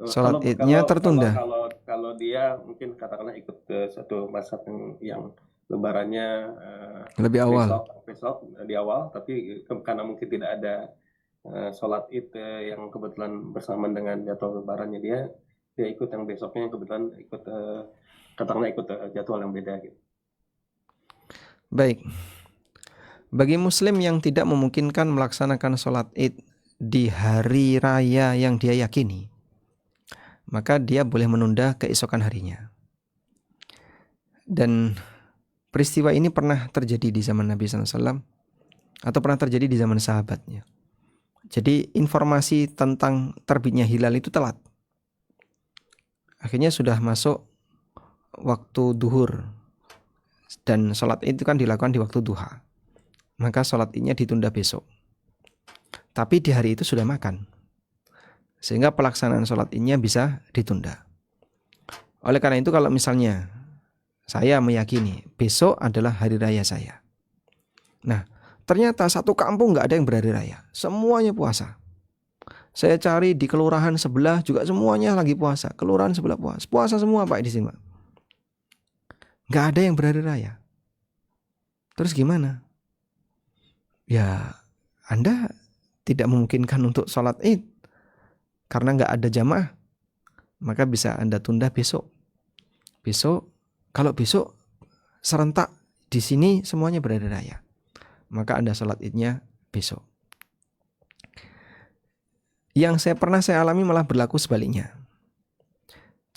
S2: sholat idnya tertunda.
S1: Kalau dia mungkin katakanlah ikut ke satu mazhab yang lebarannya
S2: Lebih awal.
S1: besok di awal, tapi karena mungkin tidak ada sholat id yang kebetulan bersamaan dengan jadwal lebarannya dia ikut yang besoknya yang kebetulan ikut katakanlah ikut jadwal yang beda gitu.
S2: Baik. Bagi muslim yang tidak memungkinkan melaksanakan sholat id di hari raya yang dia yakini, maka dia boleh menunda keesokan harinya. Dan peristiwa ini pernah terjadi di zaman Nabi SAW atau pernah terjadi di zaman sahabatnya. Jadi informasi tentang terbitnya hilal itu telat. Akhirnya sudah masuk waktu duhur. Dan sholat itu kan dilakukan di waktu duha. Maka sholat idnya ditunda besok. Tapi di hari itu sudah makan. Sehingga pelaksanaan sholat idnya bisa ditunda. Oleh karena itu kalau misalnya saya meyakini besok adalah hari raya saya. Nah, ternyata satu kampung gak ada yang berhari raya. Semuanya puasa. Saya cari di kelurahan sebelah juga semuanya lagi puasa. Kelurahan sebelah puasa. Puasa semua Pak di sini Pak. Gak ada yang berhari raya. Terus gimana? Ya, Anda tidak memungkinkan untuk sholat id. Karena gak ada jamaah. Maka bisa Anda tunda besok. Kalau besok serentak di sini semuanya berhari raya. Maka Anda sholat idnya besok. Yang pernah saya alami malah berlaku sebaliknya.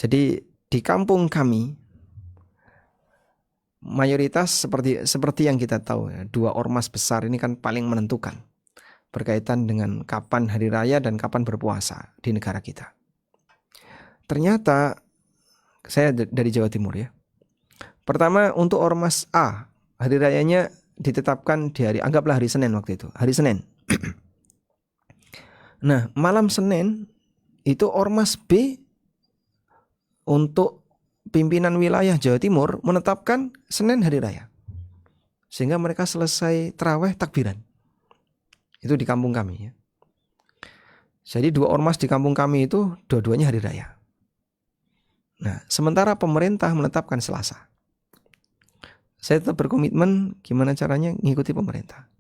S2: Jadi di kampung kami mayoritas seperti yang kita tahu ya, dua ormas besar ini kan paling menentukan berkaitan dengan kapan hari raya dan kapan berpuasa di negara kita. Ternyata saya dari Jawa Timur ya. Pertama untuk ormas A, hari rayanya ditetapkan di anggaplah hari Senin waktu itu, hari Senin. Nah, malam Senin itu ormas B untuk pimpinan wilayah Jawa Timur menetapkan Senin hari raya. Sehingga mereka selesai tarawih takbiran. Itu di kampung kami ya. Jadi dua ormas di kampung kami itu dua-duanya hari raya. Nah, sementara pemerintah menetapkan Selasa. Saya tetap berkomitmen gimana caranya ngikuti pemerintah.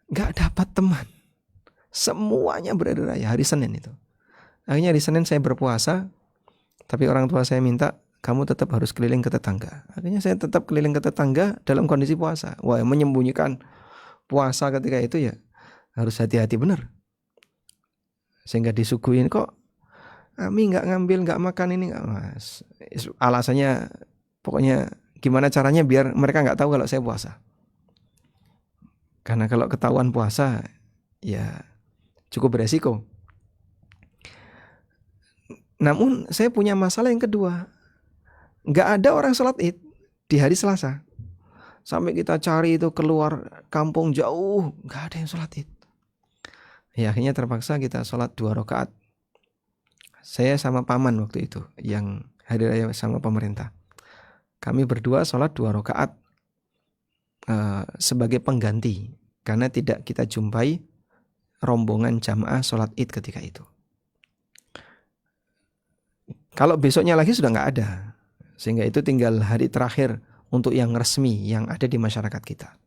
S2: Gak dapat teman. Semuanya berhari raya hari Senin itu. Akhirnya hari Senin saya berpuasa. Tapi orang tua saya minta kamu tetap harus keliling ke tetangga. Akhirnya saya tetap keliling ke tetangga dalam kondisi puasa. Wah, menyembunyikan puasa ketika itu ya harus hati-hati benar. Sehingga disuguhin kok Ami gak ngambil, gak makan ini gak mas. Alasannya pokoknya gimana caranya biar mereka gak tahu kalau saya puasa. Karena kalau ketahuan puasa ya cukup beresiko. Namun saya punya masalah yang kedua. Gak ada orang sholat id di hari Selasa. Sampai kita cari itu keluar kampung jauh, gak ada yang sholat id. Ya akhirnya terpaksa kita sholat 2 rakaat. Saya sama paman waktu itu yang hari raya sama pemerintah. Kami berdua sholat 2 rakaat. sebagai pengganti, karena tidak kita jumpai rombongan jamaah sholat id ketika itu. Kalau besoknya lagi sudah nggak ada, sehingga itu tinggal hari terakhir untuk yang resmi yang ada di masyarakat kita.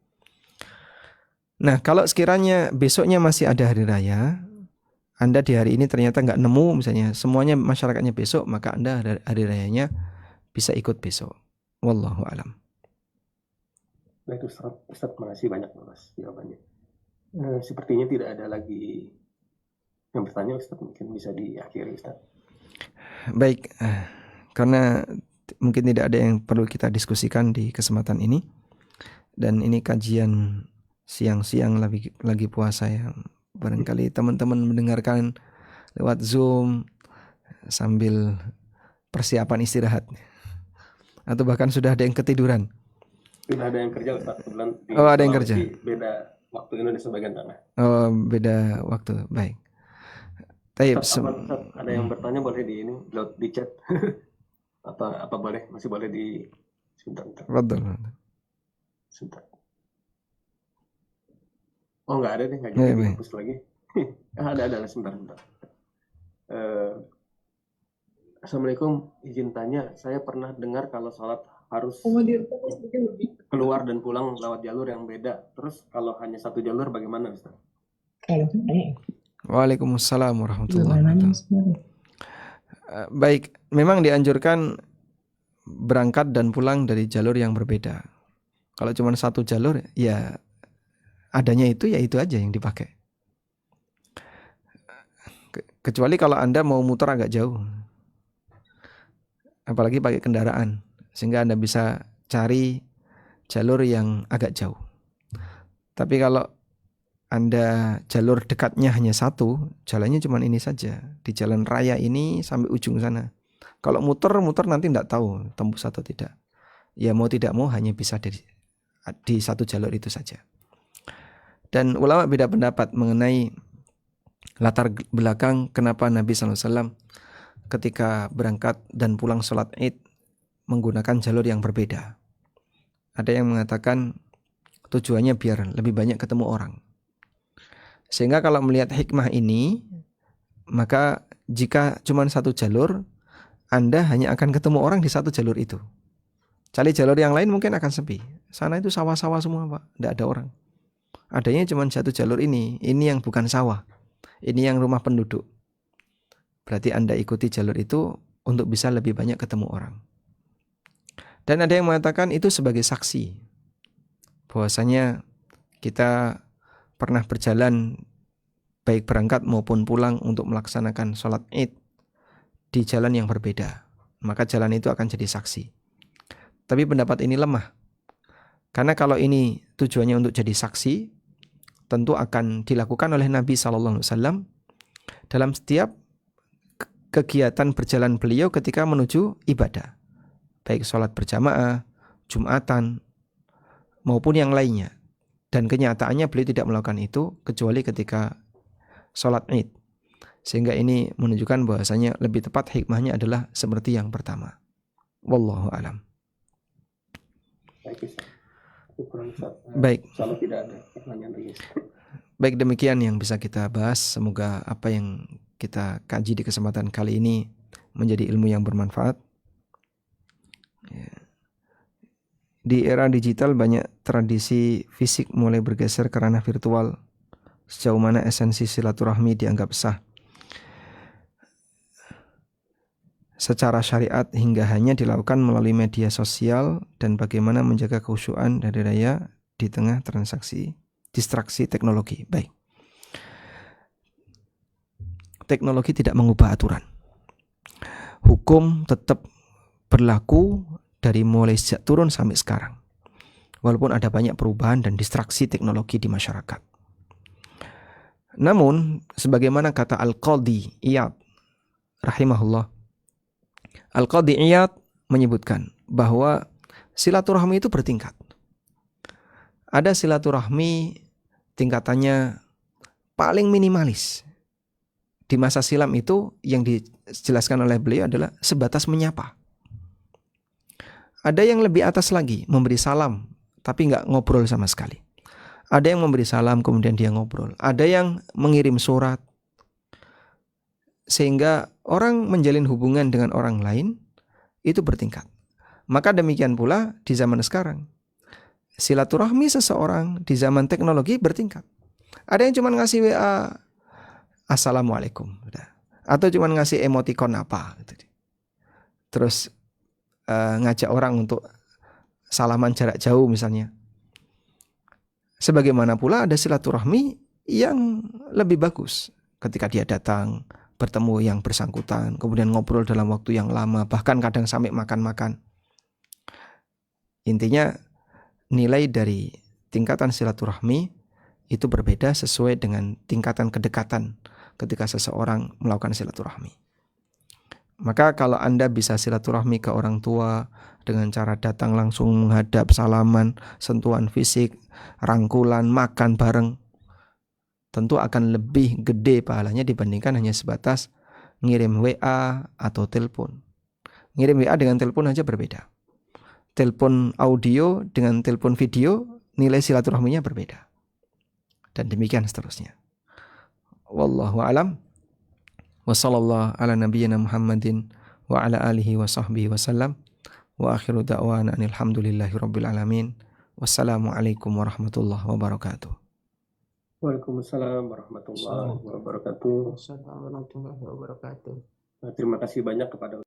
S2: Nah, kalau sekiranya besoknya masih ada hari raya, Anda di hari ini ternyata nggak nemu, misalnya semuanya masyarakatnya besok, maka Anda hari rayanya bisa ikut besok. Wallahu alam.
S1: Baik Ustaz, makasih banyak Mas jawabannya. Sepertinya tidak ada lagi yang bertanya Ustaz, mungkin bisa diakhiri Ustaz.
S2: Baik, karena mungkin tidak ada yang perlu kita diskusikan di kesempatan ini, dan ini kajian siang-siang lagi puasa ya. Barangkali teman-teman mendengarkan lewat Zoom sambil persiapan istirahat, atau bahkan sudah ada yang ketiduran.
S1: Sudah ada yang kerja Ustaz, kebetulan di
S2: ada yang kerja.
S1: Beda waktu Indonesia bagian tengah.
S2: Oh, beda waktu. Baik.
S1: Ustaz, ada yang bertanya boleh di chat atau apa boleh? Masih boleh di sebentar. Sebentar. Oh, nggak ada deh, nggak jadi dihapus lagi. Ada sebentar. Assalamualaikum, izin tanya, saya pernah dengar kalau sholat harus keluar dan pulang lewat jalur yang beda. Terus kalau hanya satu jalur bagaimana, Ustaz?
S2: Waalaikumsalam warahmatullahi wabarakatuh. Baik, memang dianjurkan berangkat dan pulang dari jalur yang berbeda. Kalau cuma satu jalur, ya adanya itu aja yang dipakai. Kecuali kalau Anda mau muter agak jauh, apalagi pakai kendaraan, sehingga Anda bisa cari jalur yang agak jauh. Tapi kalau Anda jalur dekatnya hanya satu, jalannya cuma ini saja, di jalan raya ini sampai ujung sana. Kalau muter nanti tidak tahu tembus atau tidak. Ya mau tidak mau hanya bisa di satu jalur itu saja. Dan ulama beda pendapat mengenai latar belakang kenapa Nabi SAW ketika berangkat dan pulang sholat id menggunakan jalur yang berbeda. Ada yang mengatakan tujuannya biar lebih banyak ketemu orang. Sehingga kalau melihat hikmah ini, maka jika cuma satu jalur, Anda hanya akan ketemu orang di satu jalur itu. Cari jalur yang lain mungkin akan sepi. Sana itu sawah-sawah semua Pak, tidak ada orang. Adanya cuma satu jalur ini yang bukan sawah, ini yang rumah penduduk. Berarti Anda ikuti jalur itu untuk bisa lebih banyak ketemu orang. Dan ada yang mengatakan itu sebagai saksi, bahwasanya kita pernah berjalan baik berangkat maupun pulang untuk melaksanakan sholat id di jalan yang berbeda. Maka jalan itu akan jadi saksi. Tapi pendapat ini lemah. Karena kalau ini tujuannya untuk jadi saksi, tentu akan dilakukan oleh Nabi SAW dalam setiap kegiatan berjalan beliau ketika menuju ibadah. Baik sholat berjamaah, Jumatan, maupun yang lainnya. Dan kenyataannya beliau tidak melakukan itu kecuali ketika sholat id. Sehingga ini menunjukkan bahwasanya lebih tepat hikmahnya adalah seperti yang pertama. Wallahu alam. Baik. Baik, demikian yang bisa kita bahas. Semoga apa yang kita kaji di kesempatan kali ini menjadi ilmu yang bermanfaat. Di era digital banyak tradisi fisik mulai bergeser ke ranah virtual. Sejauh mana esensi silaturahmi dianggap sah secara syariat hingga hanya dilakukan melalui media sosial, dan bagaimana menjaga kekhusyuan dari raya di tengah distraksi teknologi. Baik. Teknologi tidak mengubah aturan. Hukum tetap berlaku dari mulai sejak turun sampai sekarang. Walaupun ada banyak perubahan dan distraksi teknologi di masyarakat. Namun, sebagaimana kata Al-Qadhi Iyad rahimahullah, Al-Qadhi Iyad menyebutkan bahwa silaturahmi itu bertingkat. Ada silaturahmi tingkatannya paling minimalis. Di masa silam itu yang dijelaskan oleh beliau adalah sebatas menyapa. Ada yang lebih atas lagi, memberi salam tapi nggak ngobrol sama sekali. Ada yang memberi salam kemudian dia ngobrol. Ada yang mengirim surat. Sehingga orang menjalin hubungan dengan orang lain itu bertingkat. Maka demikian pula di zaman sekarang. Silaturahmi seseorang di zaman teknologi bertingkat. Ada yang cuma ngasih WA Assalamualaikum. Atau cuma ngasih emoticon apa. Terus ngajak orang untuk salaman jarak jauh misalnya. Sebagaimana pula ada silaturahmi yang lebih bagus ketika dia datang, bertemu yang bersangkutan, kemudian ngobrol dalam waktu yang lama, bahkan kadang sampai makan-makan. Intinya nilai dari tingkatan silaturahmi itu berbeda sesuai dengan tingkatan kedekatan ketika seseorang melakukan silaturahmi. Maka kalau Anda bisa silaturahmi ke orang tua dengan cara datang langsung menghadap, salaman, sentuhan fisik, rangkulan, makan bareng, tentu akan lebih gede pahalanya dibandingkan hanya sebatas ngirim WA atau telepon. Ngirim WA dengan telepon aja berbeda. Telepon audio dengan telepon video, nilai silaturahminya berbeda. Dan demikian seterusnya. Wallahu a'lam. Wa sallallahu ala nabiyyina Muhammadin wa ala alihi wa sahbihi wa sallam. Wa akhiru da'wana alhamdulillahi rabbil alamin. Wassalamualaikum warahmatullahi wabarakatuh.
S1: Waalaikumsalam warahmatullahi wabarakatuh.
S3: Assalamualaikum warahmatullahi wabarakatuh.
S1: Terima kasih banyak kepada